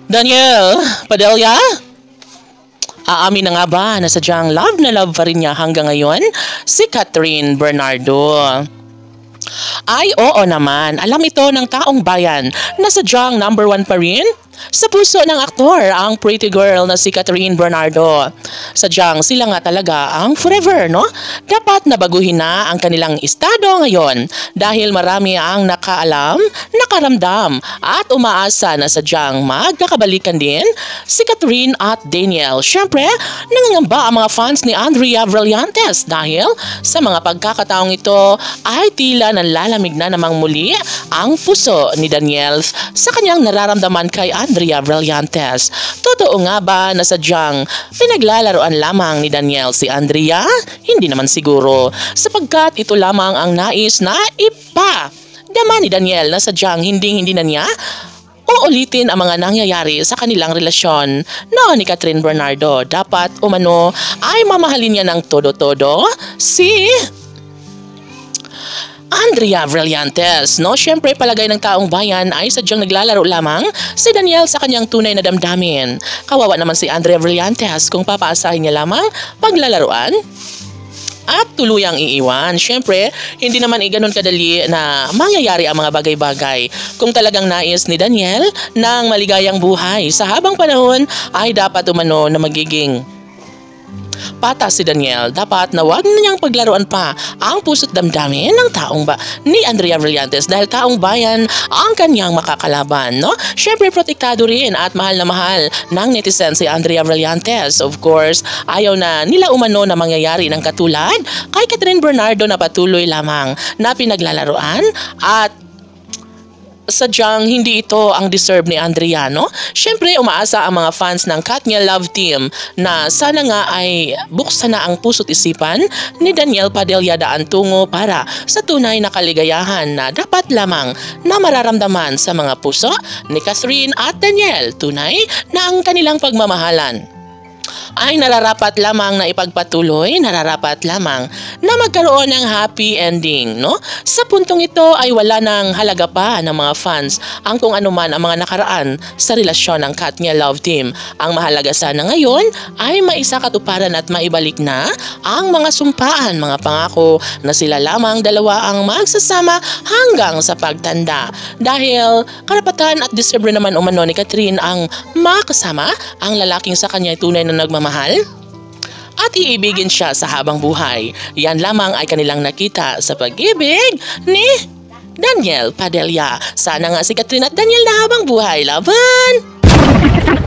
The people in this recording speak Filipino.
Daniel Padilla? Aamin na nga ba na sadyang love na love pa rin niya hanggang ngayon si Catherine Bernardo? Ay oo naman, alam ito ng taong bayan na sadyang number 1 pa rin sa puso ng aktor ang pretty girl na si Catherine Bernardo. Sadyang sila nga talaga ang forever, no? Dapat nabaguhin na ang kanilang estado ngayon dahil marami ang nakaalam, nakaramdam at umaasa na sadyang magkakabalikan din si Catherine at Daniel. Siyempre, nangangamba ang mga fans ni Andrea Brillantes dahil sa mga pagkakataong ito ay tila nalalamig na namang muli ang puso ni Daniel sa kanyang nararamdaman kay Andrea Brillantes. Totoo nga ba na sadyang pinaglalaroan lamang ni Daniel si Andrea? Hindi naman siguro, sapagkat ito lamang ang nais na ipadama ni Daniel na sadyang hindi na niya uulitin ang mga nangyayari sa kanilang relasyon noon ni Catherine Bernardo. Dapat umano ay mamahalin niya ng todo-todo si Andrea Brillantes, no? Siyempre, palagay ng taong bayan ay sadyang naglalaro lamang si Daniel sa kanyang tunay na damdamin. Kawawa naman si Andrea Brillantes kung papaasahin niya lamang paglalaruan at tuluyang iiwan. Siyempre, hindi naman ganun kadali na mangyayari ang mga bagay-bagay. Kung talagang nais ni Daniel ng maligayang buhay sa habang panahon, ay dapat umano na magiging patas si Daniel. Dapat na wag na niyang paglaruan pa ang puso't damdamin ng ni Andrea Brillantes dahil taong bayan ang kanyang makakalaban, no? Siyempre, protektado rin at mahal na mahal ng netizen si Andrea Brillantes. Of course, ayaw na nila umano na mangyayari ng katulad kay Catherine Bernardo na patuloy lamang na pinaglalaruan at sadyang hindi ito ang deserve ni Andrea, no? Siyempre, umaasa ang mga fans ng Katniel Love Team na sana nga ay buksan na ang puso't isipan ni Daniel Padilla daan tungo para sa tunay na kaligayahan na dapat lamang na mararamdaman sa mga puso ni Catherine at Daniel. Tunay na ang kanilang pagmamahalan ay nararapat lamang na ipagpatuloy, nararapat lamang na magkaroon ng happy ending, no? Sa puntong ito ay wala nang halaga pa ng mga fans ang kung ano man ang mga nakaraan sa relasyon ng Katniel Love Team. Ang mahalaga sana ngayon ay maisakatuparan at maibalik na ang mga sumpaan, mga pangako na sila lamang dalawa ang magsasama hanggang sa pagtanda. Dahil karapatan at deserve naman umano ni Catherine ang makasama ang lalaking sa kanya tunay na nagmamahal at iibigin siya sa habang buhay. Yan lamang ay kanilang nakita sa pag-ibig ni Daniel Padilla. Sana nga si Catherine at Daniel na habang buhay. Laban!